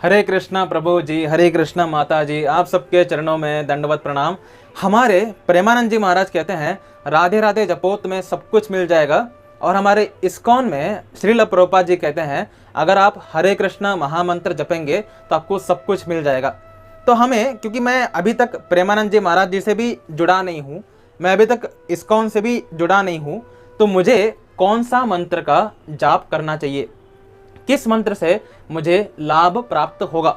हरे कृष्णा प्रभु जी, हरे कृष्णा माता जी, आप सबके चरणों में दंडवत प्रणाम। हमारे प्रेमानंद जी महाराज कहते हैं राधे राधे जपो तुम्हें सब कुछ मिल जाएगा। और हमारे इस्कॉन में श्रील प्रभुपाद जी कहते हैं अगर आप हरे कृष्णा महामंत्र जपेंगे तो आपको सब कुछ मिल जाएगा। तो हमें, क्योंकि मैं अभी तक प्रेमानंद जी महाराज जी से भी जुड़ा नहीं हूँ, मैं अभी तक इस्कॉन से भी जुड़ा नहीं हूँ, तो मुझे कौन सा मंत्र का जाप करना चाहिए, किस मंत्र से मुझे लाभ प्राप्त होगा।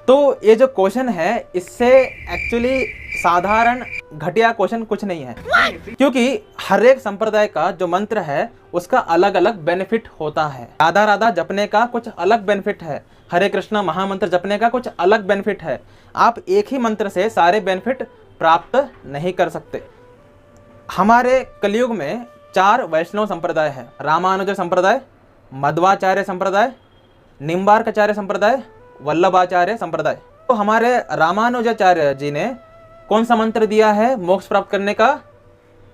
तो ये जो क्वेश्चन है इससे एक्चुअली साधारण घटिया क्वेश्चन कुछ नहीं है, क्योंकि हर एक संप्रदाय का जो मंत्र है उसका अलग अलग बेनिफिट होता है। राधा राधा जपने का कुछ अलग बेनिफिट है, हरे कृष्णा महामंत्र जपने का कुछ अलग बेनिफिट है। आप एक ही मंत्र से सारे बेनिफिट प्राप्त नहीं कर सकते। हमारे कलयुग में 4 वैष्णव संप्रदाय है, रामानुज संप्रदाय, मध्वाचार्य संप्रदाय, निम्बार्काचार्य संप्रदाय, वल्लभाचार्य संप्रदाय। तो हमारे रामानुजाचार्य जी ने कौन सा मंत्र दिया है मोक्ष प्राप्त करने का?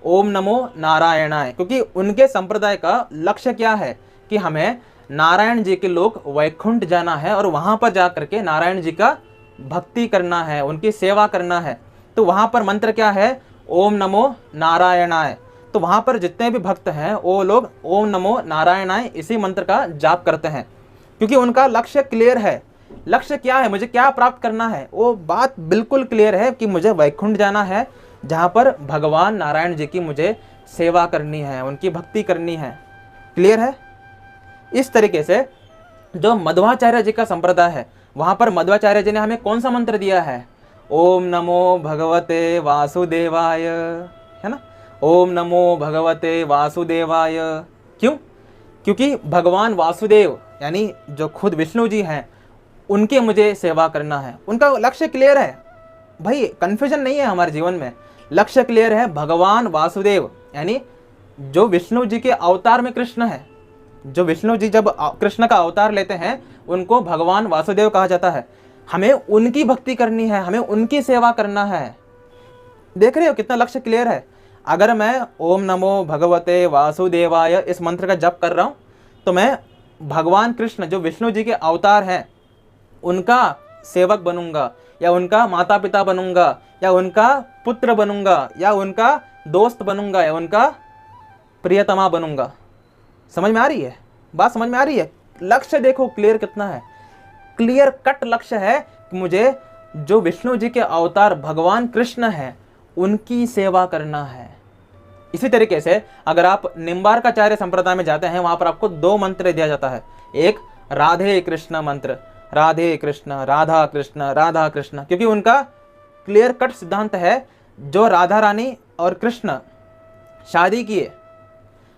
ओम नमो नारायणाय। क्योंकि उनके संप्रदाय का लक्ष्य क्या है कि हमें नारायण जी के लोग वैकुंठ जाना है और वहां पर जा करके नारायण जी का भक्ति करना है, उनकी सेवा करना है। तो वहां पर मंत्र क्या है? ओम नमो नारायणाय। तो वहां पर जितने भी भक्त हैं वो लोग ओम नमो नारायणाय इसी मंत्र का जाप करते हैं, क्योंकि उनका लक्ष्य क्लियर है। लक्ष्य क्या है, मुझे क्या प्राप्त करना है, वो बात बिल्कुल क्लियर है कि मुझे वैकुंठ जाना है, जहां पर भगवान नारायण जी की मुझे सेवा करनी है, उनकी भक्ति करनी है। क्लियर है? इस तरीके से जो मध्वाचार्य जी का संप्रदाय है, वहां पर मध्वाचार्य जी ने हमें कौन सा मंत्र दिया है? ओम नमो भगवते वासुदेवाय, है ना? ओम नमो भगवते वासुदेवाय। क्यों? क्योंकि भगवान वासुदेव यानी जो खुद विष्णु जी हैं उनके मुझे सेवा करना है। उनका लक्ष्य क्लियर है भाई, कंफ्यूजन नहीं है हमारे जीवन में। लक्ष्य क्लियर है, भगवान वासुदेव यानी जो विष्णु जी के अवतार में कृष्ण है। जो विष्णु जी जब कृष्ण का अवतार लेते हैं उनको भगवान वासुदेव कहा जाता है। हमें उनकी भक्ति करनी है, हमें उनकी सेवा करना है। देख रहे हो कितना लक्ष्य क्लियर है। अगर मैं ओम नमो भगवते वासुदेवाय इस मंत्र का जप कर रहा हूं तो मैं भगवान कृष्ण जो विष्णु जी के अवतार हैं उनका सेवक बनूंगा, या उनका माता पिता बनूंगा, या उनका पुत्र बनूंगा, या उनका दोस्त बनूंगा, या उनका प्रियतमा बनूंगा। समझ में आ रही है बात? समझ में आ रही है? लक्ष्य देखो क्लियर कितना है। क्लियर कट लक्ष्य है कि मुझे जो विष्णु जी के अवतार भगवान कृष्ण है उनकी सेवा करना है। इसी तरीके से अगर आप निम्बार्काचार्य संप्रदाय में जाते हैं वहां पर आपको 2 मंत्र दिया जाता है। एक राधे कृष्ण मंत्र, राधे कृष्ण राधा कृष्ण राधा कृष्ण, क्योंकि उनका क्लियर कट सिद्धांत है जो राधा रानी और कृष्ण शादी किए,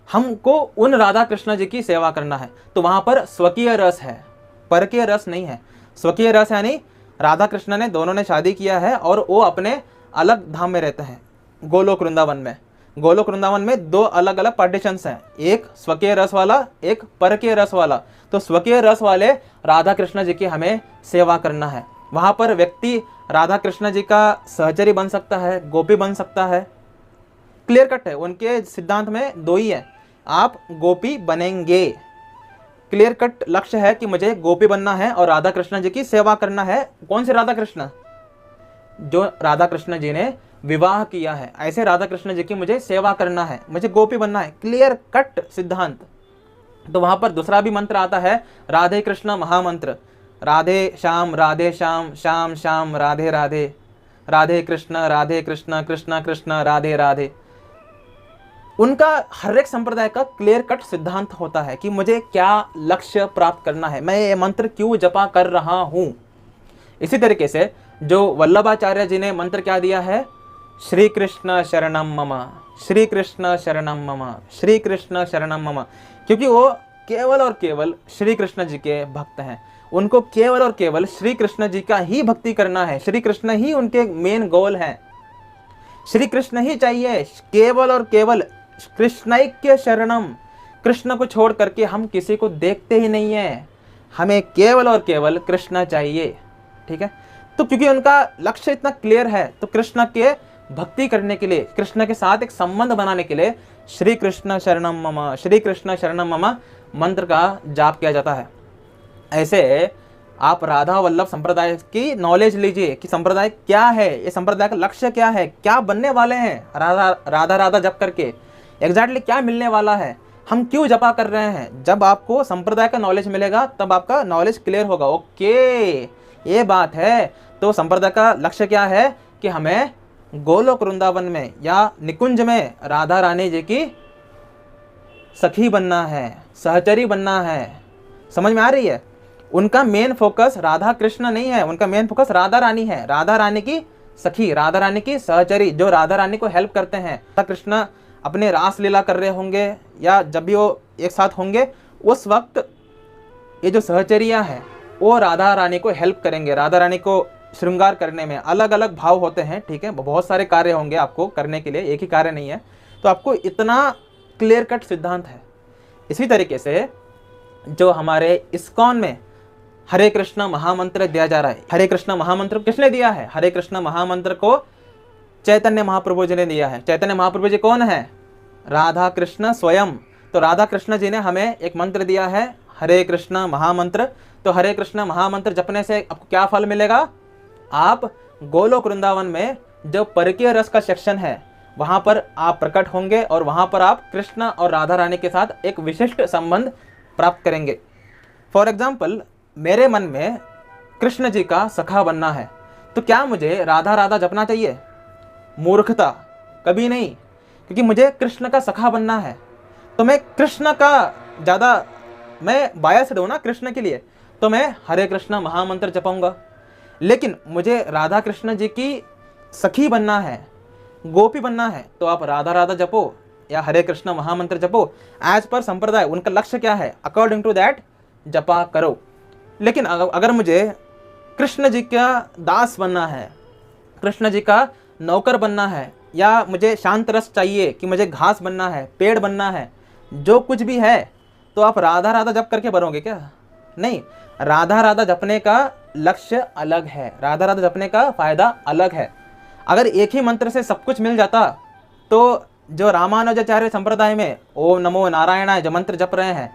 हमको उन राधा कृष्ण जी की सेवा करना है। तो वहां पर स्वकीय रस है, परकीय रस नहीं है। स्वकीय रस यानी राधा कृष्ण ने दोनों ने शादी किया है और वो अपने अलग धाम में रहते हैं, गोलोक वृंदावन में। गोलोक वृंदावन में 2 अलग अलग पार्टीशंस हैं, एक स्वकीय रस वाला, एक परकीय रस वाला। तो स्वकीय रस वाले राधा कृष्ण जी की हमें सेवा करना है। वहां पर व्यक्ति राधा कृष्ण जी का सहचरी बन सकता है, गोपी बन सकता है। क्लियर कट है, उनके सिद्धांत में 2 ही है, आप गोपी बनेंगे। क्लियर कट लक्ष्य है कि मुझे गोपी बनना है और राधा कृष्ण जी की सेवा करना है। कौन से राधा कृष्ण? जो राधा कृष्ण जी ने विवाह किया है, ऐसे राधा कृष्ण जी की मुझे सेवा करना है, मुझे गोपी बनना है। क्लियर कट सिद्धांत। तो वहां पर दूसरा भी मंत्र आता है, राधे कृष्ण महामंत्र, राधे श्याम श्याम श्याम राधे राधे, राधे कृष्ण कृष्ण कृष्ण राधे राधे। उनका हर एक संप्रदाय का क्लियर कट सिद्धांत होता है कि मुझे क्या लक्ष्य प्राप्त करना है, मैं ये मंत्र क्यों जपा कर रहा हूं। इसी तरीके से जो वल्लभाचार्य जी ने मंत्र क्या दिया है? श्री कृष्ण शरणम मम, श्री कृष्ण शरणम मम, श्री कृष्ण शरणम मम। क्योंकि वो केवल और केवल श्री कृष्ण जी के भक्त हैं, उनको केवल और केवल श्री कृष्ण जी का ही भक्ति करना है। श्री कृष्ण ही उनके मेन गोल है, श्री कृष्ण ही चाहिए, केवल और केवल कृष्णैक्य शरणम। कृष्ण को छोड़ करके हम किसी को देखते ही नहीं है, हमें केवल और केवल कृष्ण चाहिए। ठीक है? तो क्योंकि उनका लक्ष्य इतना क्लियर है तो कृष्ण के भक्ति करने के लिए, कृष्ण के साथ एक संबंध बनाने के लिए श्री कृष्ण शरणम मम, श्री कृष्ण शरणम मम मंत्र का जाप किया जाता है। ऐसे आप राधा वल्लभ संप्रदाय की नॉलेज लीजिए कि संप्रदाय क्या है, ये संप्रदाय का लक्ष्य क्या है, क्या बनने वाले हैं राधा राधा राधा जप करके, एग्जैक्टली क्या मिलने वाला है, हम क्यों जपा कर रहे हैं। जब आपको संप्रदाय का नॉलेज मिलेगा तब आपका नॉलेज क्लियर होगा। ओके, ये बात है। तो संप्रदाय का लक्ष्य क्या है कि हमें गोलोक वृंदावन में या निकुंज में राधा रानी जी की सखी बनना है, सहचरी बनना है। समझ में आ रही है? उनका मेन फोकस राधा कृष्ण नहीं है, उनका मेन फोकस राधा रानी है, राधा रानी की सखी, राधा रानी की सहचरी, जो राधा रानी को हेल्प करते हैं। राधा कृष्ण अपने रास लीला कर रहे होंगे या जब भी वो एक साथ होंगे, उस वक्त ये जो सहचरियाँ हैं वो राधा रानी को हेल्प करेंगे, राधा रानी को श्रृंगार करने में। अलग अलग भाव होते हैं, ठीक है, बहुत सारे कार्य होंगे आपको करने के लिए, एक ही कार्य नहीं है। तो आपको इतना क्लियर कट सिद्धांत है। इसी तरीके से जो हमारे इस्कॉन में हरे कृष्ण महामंत्र दिया जा रहा है, हरे कृष्ण महामंत्र किसने दिया है? हरे कृष्ण महामंत्र को चैतन्य महाप्रभु जी ने दिया है। चैतन्य महाप्रभु जी कौन है? राधा कृष्ण स्वयं। तो राधा कृष्ण जी ने हमें एक मंत्र दिया है, हरे कृष्ण महामंत्र। तो हरे कृष्ण महामंत्र जपने से आपको क्या फल मिलेगा? आप गोलोक वृंदावन में जो परकीय रस का सेक्शन है वहां पर आप प्रकट होंगे और वहां पर आप कृष्ण और राधा रानी के साथ एक विशिष्ट संबंध प्राप्त करेंगे। फॉर एग्जाम्पल, मेरे मन में कृष्ण जी का सखा बनना है, तो क्या मुझे राधा राधा जपना चाहिए? मूर्खता, कभी नहीं, क्योंकि मुझे कृष्ण का सखा बनना है। तो मैं कृष्ण का ज़्यादा, मैं बायस्ड हूँ ना कृष्ण के लिए, तो मैं हरे कृष्ण महामंत्र जपाऊंगा। लेकिन मुझे राधा कृष्ण जी की सखी बनना है, गोपी बनना है, तो आप राधा राधा जपो या हरे कृष्ण महामंत्र जपो। एज पर संप्रदाय उनका लक्ष्य क्या है, अकॉर्डिंग टू दैट जपा करो। लेकिन अगर मुझे कृष्ण जी का दास बनना है, कृष्ण जी का नौकर बनना है, या मुझे शांत रस चाहिए कि मुझे घास बनना है, पेड़ बनना है, जो कुछ भी है, तो आप राधा राधा जप करके बनोगे क्या? नहीं, राधा राधा जपने का लक्ष्य अलग है, राधा राधा जपने का फायदा अलग है। अगर एक ही मंत्र से सब कुछ मिल जाता तो जो रामानुजाचार्य संप्रदाय में ओम नमो नारायणाय जो मंत्र जप रहे हैं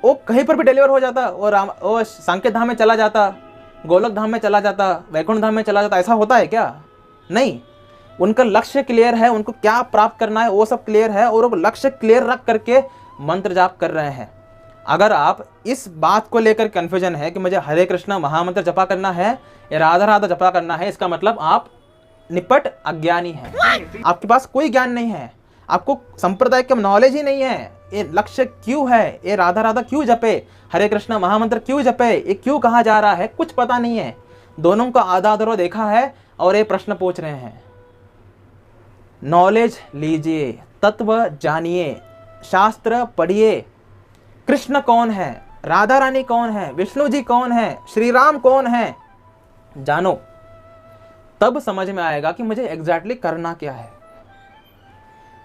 वो कहीं पर भी डिलीवर हो जाता, वो सांकेत धाम में चला जाता, गोलक धाम में चला जाता, वैकुंठ धाम में चला जाता। ऐसा होता है क्या? नहीं, उनका लक्ष्य क्लियर है, उनको क्या प्राप्त करना है वो सब क्लियर है, और वो लक्ष्य क्लियर रख करके मंत्र जाप कर रहे हैं। अगर आप इस बात को लेकर कन्फ्यूजन है कि मुझे हरे कृष्ण महामंत्र जपा करना है या राधा राधा जपा करना है, इसका मतलब आप निपट अज्ञानी हैं, आपके पास कोई ज्ञान नहीं है, आपको संप्रदाय का नॉलेज ही नहीं है। ये लक्ष्य क्यों है, ये राधा राधा क्यों जपे, हरे कृष्ण महामंत्र क्यों जपे, ये क्यों कहा जा रहा है, कुछ पता नहीं है। दोनों का आधा अधूरा देखा है और ये प्रश्न पूछ रहे हैं। नॉलेज लीजिए, तत्व जानिए, शास्त्र पढ़िए। कृष्ण कौन है, राधा रानी कौन है, विष्णु जी कौन है, श्री राम कौन है, जानो, तब समझ में आएगा कि मुझे एग्जैक्टली करना क्या है।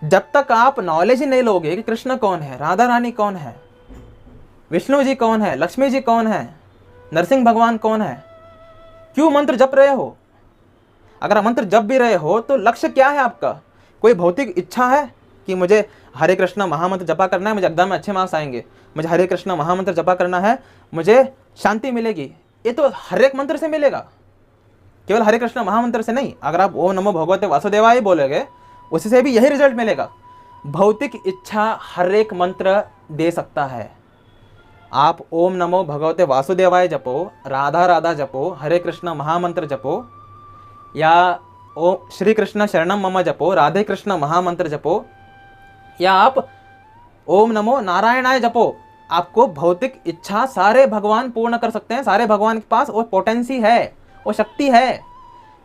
जब तक आप नॉलेज ही नहीं लोगे कि कृष्ण कौन है, राधा रानी कौन है, विष्णु जी कौन है, लक्ष्मी जी कौन है, नरसिंह भगवान कौन है, क्यों मंत्र जप रहे हो? अगर मंत्र जप भी रहे हो तो लक्ष्य क्या है आपका? कोई भौतिक इच्छा है कि मुझे हरे कृष्ण महामंत्र जपा करना है, मुझे एग्जाम में अच्छे मार्क्स आएंगे, मुझे हरे कृष्ण महामंत्र जपा करना है, मुझे शांति मिलेगी? ये तो हर एक मंत्र से मिलेगा, केवल हरे कृष्ण महामंत्र से नहीं। अगर आप ओम नमो भगवते वासुदेवाय बोलोगे उसी से भी यही रिजल्ट मिलेगा। भौतिक इच्छा हर एक मंत्र दे सकता है। आप ओम नमो भगवते वासुदेवाय जपो, राधा राधा जपो, हरे कृष्ण महामंत्र जपो, या ओम श्री कृष्ण शरणम मम जपो, राधे कृष्ण महामंत्र जपो, या आप ओम नमो नारायणाय जपो। आपको भौतिक इच्छा सारे भगवान पूर्ण कर सकते हैं, सारे भगवान के पास वो पोटेंसी है, वो शक्ति है।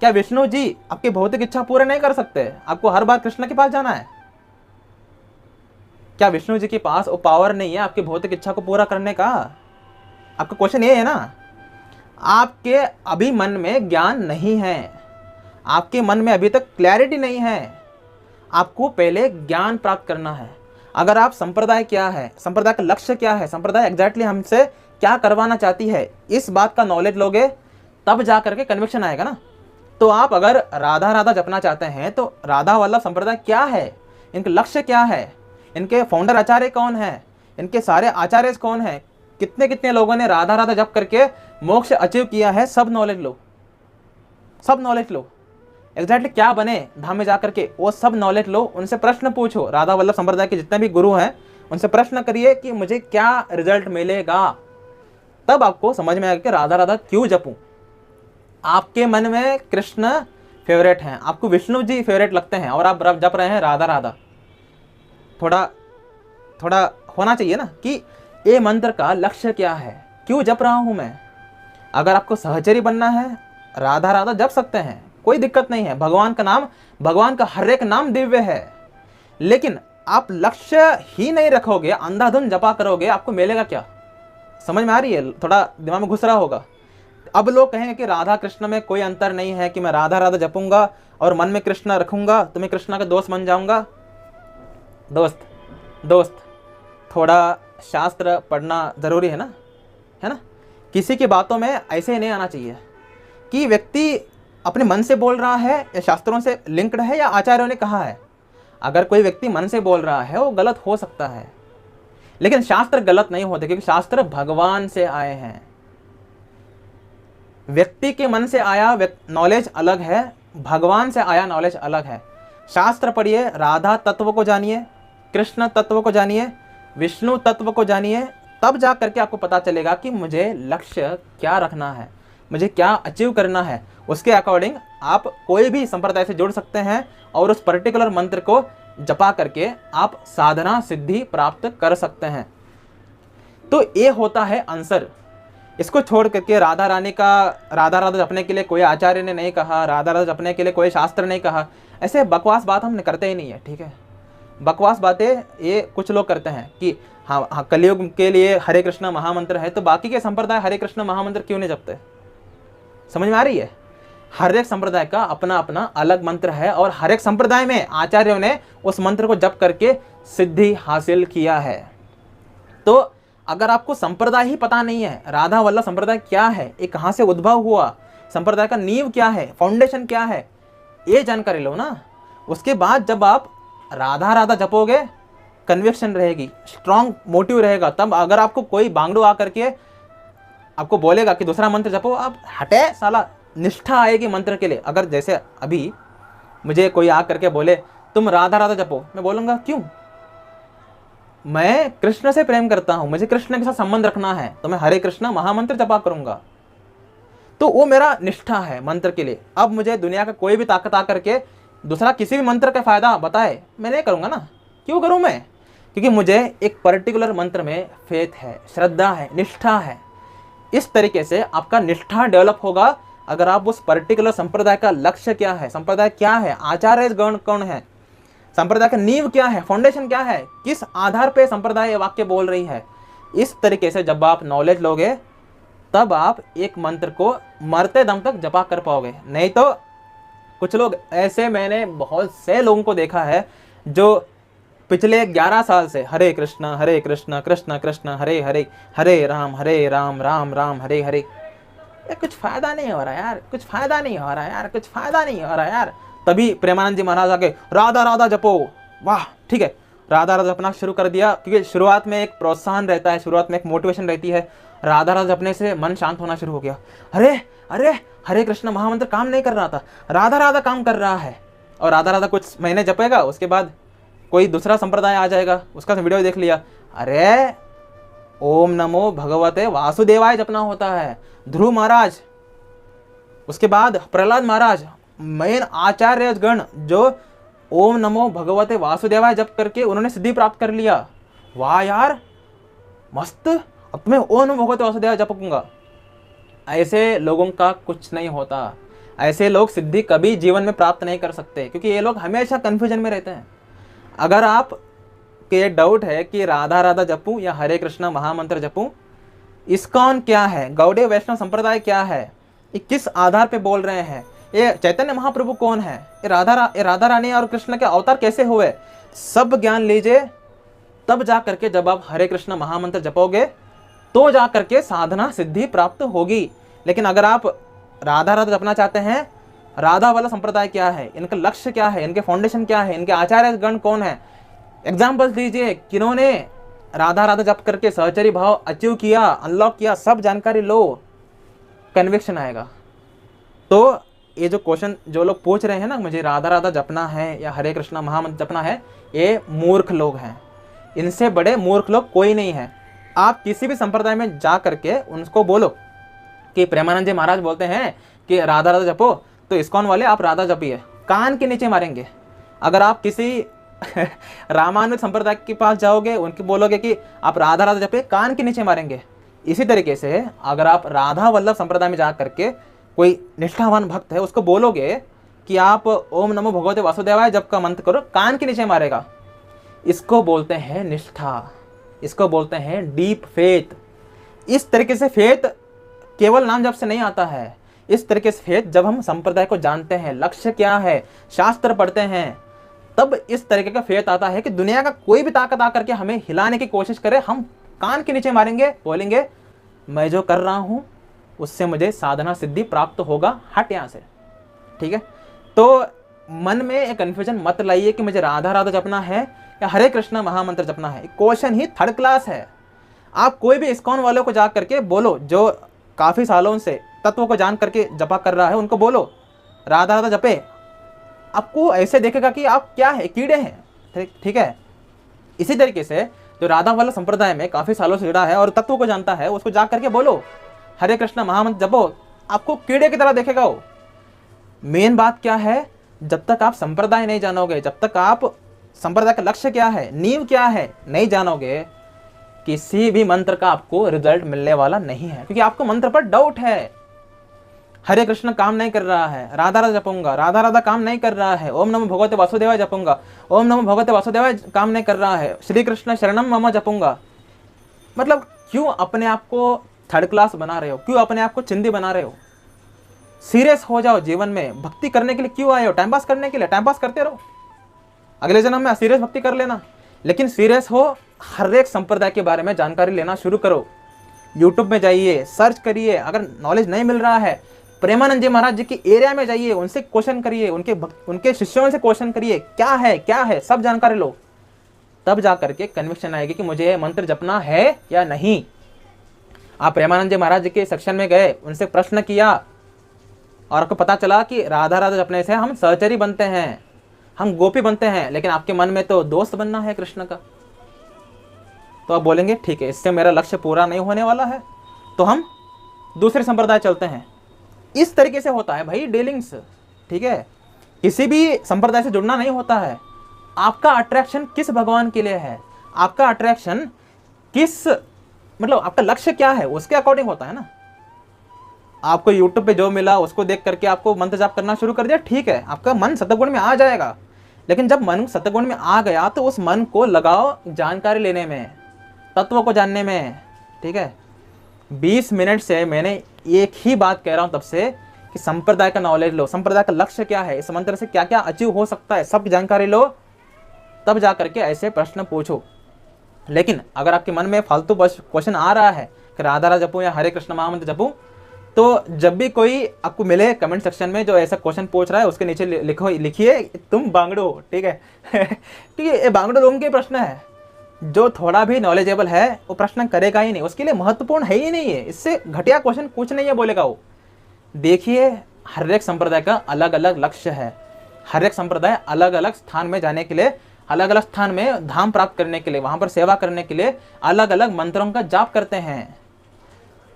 क्या विष्णु जी आपकी भौतिक इच्छा पूरा नहीं कर सकते? आपको हर बार कृष्ण के पास जाना है? क्या विष्णु जी के पास वो पावर नहीं है आपकी भौतिक इच्छा को पूरा करने का? आपका क्वेश्चन ये है ना, आपके अभी मन में ज्ञान नहीं है, आपके मन में अभी तक क्लैरिटी नहीं है। आपको पहले ज्ञान प्राप्त करना है। अगर आप संप्रदाय क्या है, संप्रदाय का लक्ष्य क्या है, संप्रदाय एग्जैक्टली हमसे क्या करवाना चाहती है, इस बात का नॉलेज लोगे तब जा करके कन्विक्शन आएगा ना। तो आप अगर राधा राधा जपना चाहते हैं तो राधा वल्लभ संप्रदाय क्या है, इनका लक्ष्य क्या है, इनके फाउंडर आचार्य कौन है, इनके सारे आचार्य कौन है, कितने कितने लोगों ने राधा राधा जप करके मोक्ष अचीव किया है, सब नॉलेज लो, सब नॉलेज लो। एग्जैक्टली क्या बने धाम में जाकर के, वो सब नॉलेज लो, उनसे प्रश्न पूछो। राधा वल्लभ संप्रदाय के जितने भी गुरु हैं उनसे प्रश्न करिए कि मुझे क्या रिजल्ट मिलेगा, तब आपको समझ में आएगा कि राधा राधा क्यों जपूं। आपके मन में कृष्ण फेवरेट हैं, आपको विष्णु जी फेवरेट लगते हैं और आप जप रहे हैं राधा राधा, थोड़ा थोड़ा होना चाहिए ना कि ये मंत्र का लक्ष्य क्या है, क्यों जप रहा हूं मैं। अगर आपको सहचरी बनना है, राधा राधा जप सकते हैं, कोई दिक्कत नहीं है। भगवान का नाम, भगवान का हर एक नाम दिव्य है, लेकिन आप लक्ष्य ही नहीं रखोगे, अंधाधुन जपा करोगे, आपको मिलेगा क्या? समझ में आ रही है? थोड़ा दिमाग में घुस रहा होगा। अब लोग कहेंगे कि राधा कृष्ण में कोई अंतर नहीं है, कि मैं राधा राधा जपूंगा और मन में कृष्ण रखूंगा तो मैं कृष्ण का दोस्त बन जाऊंगा। दोस्त थोड़ा शास्त्र पढ़ना जरूरी है ना, है ना। किसी की बातों में ऐसे ही नहीं आना चाहिए कि व्यक्ति अपने मन से बोल रहा है या शास्त्रों से लिंक्ड है या आचार्यों ने कहा है। अगर कोई व्यक्ति मन से बोल रहा है वो गलत हो सकता है, लेकिन शास्त्र गलत नहीं होते, क्योंकि शास्त्र भगवान से आए हैं। व्यक्ति के मन से आया नॉलेज अलग है, भगवान से आया नॉलेज अलग है। शास्त्र पढ़िए, राधा तत्व को जानिए, कृष्ण तत्व को जानिए, विष्णु तत्व को जानिए, तब जा करके आपको पता चलेगा कि मुझे लक्ष्य क्या रखना है, मुझे क्या अचीव करना है। उसके अकॉर्डिंग आप कोई भी संप्रदाय से जुड़ सकते हैं और उस पर्टिकुलर मंत्र को जपा करके आप साधना सिद्धि प्राप्त कर सकते हैं। तो ये होता है आंसर। इसको छोड़ करके राधा राधा जपने के लिए कोई आचार्य ने नहीं कहा, राधा राधा जपने के लिए कोई शास्त्र नहीं कहा, ऐसे बकवास बात हम करते ही नहीं है, ठीक है। बकवास बातें ये कुछ लोग करते हैं कि हाँ कलयुग के लिए हरे कृष्ण महामंत्र है, तो बाकी के संप्रदाय हरे कृष्ण महामंत्र क्यों नहीं जपते? समझ में आ रही है? हर एक संप्रदाय का अपना अपना अलग मंत्र है और हर एक संप्रदाय में आचार्यों ने उस मंत्र को जप करके सिद्धि हासिल किया है। तो अगर आपको संप्रदाय ही पता नहीं है, राधा वल्लभ संप्रदाय क्या है, ये कहाँ से उद्भव हुआ, संप्रदाय का नींव क्या है, फाउंडेशन क्या है, ये जानकारी लो ना। उसके बाद जब आप राधा राधा जपोगे, कन्विक्शन रहेगी, स्ट्रॉन्ग मोटिव रहेगा। तब अगर आपको कोई बांगड़ू आकर के आपको बोलेगा कि दूसरा मंत्र जपो, आप हटे साला, निष्ठा आएगी मंत्र के लिए। अगर जैसे अभी मुझे कोई आ करके बोले तुम राधा राधा जपो, मैं बोलूंगा क्यों? मैं कृष्ण से प्रेम करता हूं, मुझे कृष्ण के साथ संबंध रखना है, तो मैं हरे कृष्ण महामंत्र जपा करूंगा। तो वो मेरा निष्ठा है मंत्र के लिए। अब मुझे दुनिया का कोई भी ताकत आकर के दूसरा किसी भी मंत्र का फायदा बताए, मैं नहीं करूंगा ना। क्यों करूं मैं? क्योंकि मुझे एक पर्टिकुलर मंत्र में फेथ है, श्रद्धा है, निष्ठा है। इस तरीके से आपका निष्ठा डेवलप होगा अगर आप उस पर्टिकुलर संप्रदाय का लक्ष्य क्या है, संप्रदाय क्या है, आचार्य गण कौन है, संप्रदाय का नींव क्या है, फाउंडेशन क्या है, किस आधार पे संप्रदाय वाक्य बोल रही है। इस तरीके से जब आप नॉलेज लोगे तब आप एक मंत्र को मरते दम तक जपा कर पाओगे। नहीं तो कुछ लोग ऐसे, मैंने बहुत से लोगों को देखा है जो पिछले 11 साल से हरे कृष्ण कृष्ण कृष्ण हरे हरे, हरे राम राम राम हरे हरे, कुछ फायदा नहीं हो रहा यार, कुछ फायदा नहीं हो रहा यार, कुछ फायदा नहीं हो रहा यार। तभी प्रेमानंद जी महाराज आके राधा राधा जपो, वाह ठीक है, राधा राधा जपना शुरू कर दिया। क्योंकि शुरुआत में एक प्रोत्साहन रहता है, शुरुआत में एक मोटिवेशन रहती है। राधा राधा जपने से मन शांत होना शुरू हो गया। अरे अरे हरे कृष्ण महामंत्र काम नहीं कर रहा था, राधा राधा काम कर रहा है। और राधा राधा कुछ महीने जपेगा, उसके बाद कोई दूसरा संप्रदाय आ जाएगा, उसका वीडियो देख लिया, अरे ओम नमो भगवते वासुदेवाय जपना होता है, ध्रुव महाराज, उसके बाद प्रहलाद महाराज, मेन आचार्य गण जो ओम नमो भगवते वासुदेवाय जप करके उन्होंने सिद्धि प्राप्त कर लिया। वाह यार मस्त, अब मैं ओम नमो भगवते वासुदेवाय जपूंगा। ऐसे लोगों का कुछ नहीं होता, ऐसे लोग सिद्धि कभी जीवन में प्राप्त नहीं कर सकते, क्योंकि ये लोग हमेशा कंफ्यूजन में रहते हैं। अगर आप के डाउट है कि राधा राधा जपूं या हरे कृष्ण महामंत्र जपूं, इस्कॉन क्या है, गौड़ीय वैष्णव संप्रदाय क्या है, ये किस आधार पे बोल रहे हैं, ये चैतन्य महाप्रभु कौन है, ये राधा रानी और कृष्ण के अवतार कैसे हुए, सब ज्ञान लीजिए। तब जा करके जब आप हरे कृष्ण महामंत्र जपोगे तो जा करके साधना सिद्धि प्राप्त होगी। लेकिन अगर आप राधा राधा जपना चाहते हैं, राधा वाला संप्रदाय क्या है, इनका लक्ष्य क्या है, इनके फाउंडेशन क्या है, इनके आचार्य गण कौन है, एग्जाम्पल्स दीजिए, किन्होंने राधा राधा जप करके सहचरी भाव अचीव किया, अनलॉक किया, सब जानकारी लो, कन्विक्शन आएगा। तो ये जो क्वेश्चन जो लोग पूछ रहे हैं ना, मुझे राधा राधा जपना है या हरे कृष्णा महामंत्र जपना है, ये मूर्ख लोग हैं। इनसे बड़े मूर्ख लोग कोई नहीं है। आप किसी भी संप्रदाय में जा करके उनको बोलो कि प्रेमानंद जी महाराज बोलते हैं कि राधा राधा जपो, तो इस्कॉन वाले आप राधा जपिए, कान के नीचे मारेंगे। अगर आप किसी रामानुज संप्रदाय के पास जाओगे, उनके बोलोगे कि आप राधा राधा जपिए, कान के नीचे मारेंगे। इसी तरीके से अगर आप राधा वल्लभ संप्रदाय में जा करके कोई निष्ठावान भक्त है उसको बोलोगे कि आप ओम नमो भगवते वासुदेवाय जप का मंत्र करो, कान के नीचे मारेगा। इसको बोलते हैं निष्ठा, इसको बोलते हैं डीप फेथ। इस तरीके से फेथ केवल नाम जप से नहीं आता है। इस तरीके से फेथ जब हम संप्रदाय को जानते हैं, लक्ष्य क्या है, शास्त्र पढ़ते हैं, तब इस तरीके का फेथ आता है कि दुनिया का कोई भी ताकत आकर के हमें हिलाने की कोशिश करे, हम कान के नीचे मारेंगे, बोलेंगे मैं जो कर रहा हूं उससे मुझे साधना सिद्धि प्राप्त होगा, हट यहां से। ठीक है, तो मन में एक कन्फ्यूजन मत लाइए कि मुझे राधा राधा जपना है या हरे कृष्णा महामंत्र जपना है। क्वेश्चन ही थर्ड क्लास है। आप कोई भी इस्कॉन वालों को जा करके बोलो, जो काफी सालों से तत्वों को जान करके जपा कर रहा है, उनको बोलो राधा राधा जपे, आपको ऐसे देखेगा कि आप क्या है, कीड़े हैं। ठीक है, इसी तरीके से जो राधा वाला संप्रदाय में काफी सालों से जुड़ा है और तत्वों को जानता है, उसको जा करके बोलो हरे कृष्णा महामंत्र जपो, आपको कीड़े की तरह देखेगा वो। मेन बात क्या है, जब तक आप संप्रदाय नहीं जानोगे, जब तक आप संप्रदाय का लक्ष्य क्या है, नींव क्या है नहीं जानोगे, किसी भी मंत्र का आपको रिजल्ट मिलने वाला नहीं है, क्योंकि आपको मंत्र पर डाउट है। हरे कृष्ण काम नहीं कर रहा है, राधा राधा जपूंगा, राधा राधा काम नहीं कर रहा है, ओम नमो भगवते वासुदेवाय जपूंगा, ओम नमो भगवते वासुदेवाय काम नहीं कर रहा है, श्री कृष्ण शरणम मम जपूंगा। मतलब क्यों अपने आप को थर्ड क्लास बना रहे हो, क्यों अपने आप को चिंदी बना रहे हो? सीरियस हो जाओ जीवन में। भक्ति करने के लिए क्यों आए हो? टाइम पास करने के लिए? टाइम पास करते रहो, अगले जन्म में सीरियस भक्ति कर लेना। लेकिन सीरियस हो, हर एक संप्रदाय के बारे में जानकारी लेना शुरू करो। यूट्यूब में जाइए, सर्च करिए। अगर नॉलेज नहीं मिल रहा है, प्रेमानंद जी महाराज जी की एरिया में जाइए, उनसे क्वेश्चन करिए, उनके शिष्यों से क्वेश्चन करिए, क्या है सब जानकारी लो। तब जा करके कन्विक्शन आएगी कि मुझे मंत्र जपना है या नहीं। आप प्रेमानंद जी महाराज जी के सेक्शन में गए, उनसे प्रश्न किया और आपको पता चला कि राधा राधा जपने से हम सहचरी बनते हैं, हम गोपी बनते हैं, लेकिन आपके मन में तो दोस्त बनना है कृष्ण का, तो आप बोलेंगे ठीक है, इससे मेरा लक्ष्य पूरा नहीं होने वाला है, तो हम दूसरे संप्रदाय चलते हैं। इस तरीके से होता है भाई डीलिंग्स। ठीक है, किसी भी संप्रदाय से जुड़ना नहीं होता है। आपका अट्रैक्शन किस भगवान के लिए है, आपका अट्रैक्शन किस, मतलब आपका लक्ष्य क्या है, उसके अकॉर्डिंग होता है ना। आपको YouTube पे जो मिला उसको देख करके आपको मंत्र जाप करना शुरू कर दिया, ठीक है, आपका मन सतगुण में आ जाएगा। लेकिन जब मन सतगुण में आ गया तो उस मन को लगाओ जानकारी लेने में, तत्व को जानने में। ठीक है, 20 मिनट से मैंने एक ही बात कह रहा हूं तब से कि संप्रदाय का नॉलेज लो, संप्रदाय का लक्ष्य क्या है, इस मंत्र से क्या क्या अचीव हो सकता है, सब जानकारी लो, तब जा करके ऐसे प्रश्न पूछो। लेकिन अगर आपके मन में फालतू क्वेश्चन आ रहा है कि राधा राधा जपूं या हरे कृष्ण महामंत्र जपूं, तो जब भी कोई आपको मिले कमेंट सेक्शन में जो ऐसा क्वेश्चन पूछ रहा है, उसके नीचे लिखिए तुम बांगड़ो हो। ठीक है ठीक है, ये बांगड़ो लोगों के प्रश्न है। जो थोड़ा भी नॉलेजेबल है वो प्रश्न करेगा ही नहीं, उसके लिए महत्वपूर्ण है ही नहीं है, इससे घटिया क्वेश्चन कुछ नहीं है बोलेगा वो। देखिए, हर एक संप्रदाय का अलग अलग लक्ष्य है, हर एक संप्रदाय अलग अलग स्थान में जाने के लिए, अलग अलग स्थान में धाम प्राप्त करने के लिए, वहां पर सेवा करने के लिए अलग अलग मंत्रों का जाप करते हैं।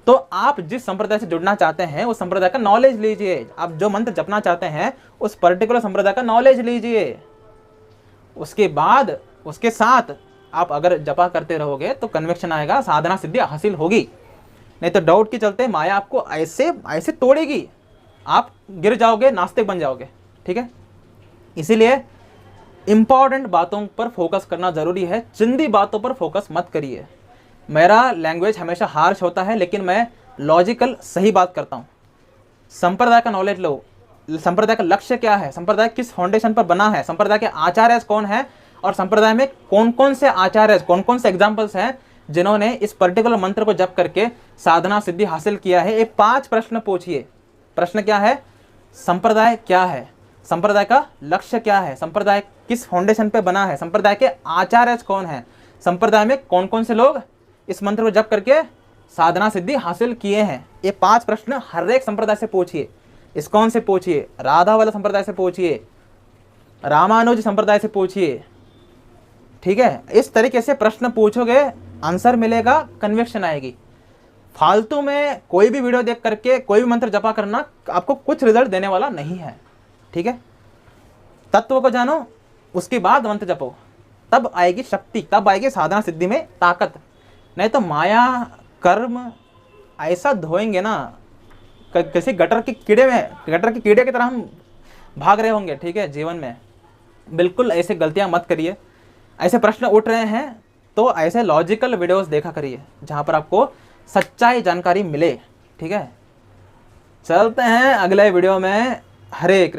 तो आप जिस संप्रदाय से जुड़ना चाहते हैं उस संप्रदाय का नॉलेज लीजिए। आप जो मंत्र जपना चाहते हैं उस पर्टिकुलर संप्रदाय का नॉलेज लीजिए। उसके बाद उसके साथ आप अगर जपा करते रहोगे तो कन्विक्शन आएगा, साधना सिद्धि हासिल होगी। नहीं तो डाउट के चलते माया आपको ऐसे ऐसे तोड़ेगी, आप गिर जाओगे, नास्तिक बन जाओगे। ठीक है, इसीलिए इंपॉर्टेंट बातों पर फोकस करना जरूरी है, चिंदी बातों पर फोकस मत करिए। मेरा लैंग्वेज हमेशा हार्श होता है, लेकिन मैं लॉजिकल सही बात करता हूँ। संप्रदाय का नॉलेज लो, संप्रदाय का लक्ष्य क्या है, संप्रदाय किस फाउंडेशन पर बना है, संप्रदाय के आचार्य कौन है, और संप्रदाय में कौन कौन से आचार्य, कौन कौन से एग्जाम्पल्स हैं जिन्होंने इस पर्टिकुलर मंत्र को जप करके साधना सिद्धि हासिल किया है। ये 5 प्रश्न पूछिए। प्रश्न क्या है, संप्रदाय क्या है, संप्रदाय का लक्ष्य क्या है, संप्रदाय किस फाउंडेशन पे बना है, संप्रदाय के आचार्य कौन है, संप्रदाय में कौन कौन से लोग इस मंत्र को जप करके साधना सिद्धि हासिल किए हैं। ये 5 प्रश्न हर एक संप्रदाय से पूछिए, इस्कॉन से पूछिए, राधा वाला संप्रदाय से पूछिए, रामानुज संप्रदाय से पूछिए, ठीक है। इस तरीके से प्रश्न पूछोगे, आंसर मिलेगा, कन्विक्शन आएगी। फालतू में कोई भी वीडियो देख करके कोई भी मंत्र जपा करना आपको कुछ रिजल्ट देने वाला नहीं है, ठीक है। तत्व को जानो, उसके बाद मंत्र जपो, तब आएगी शक्ति, तब आएगी साधना सिद्धि में ताकत। नहीं तो माया कर्म ऐसा धोएंगे ना, किसी गटर के कीड़े की तरह हम भाग रहे होंगे, ठीक है, जीवन में। बिल्कुल ऐसे गलतियां मत करिए। ऐसे प्रश्न उठ रहे हैं तो ऐसे लॉजिकल वीडियोस देखा करिए जहां पर आपको सच्चाई जानकारी मिले, ठीक है। चलते हैं अगले वीडियो में। हरे कृष्ण।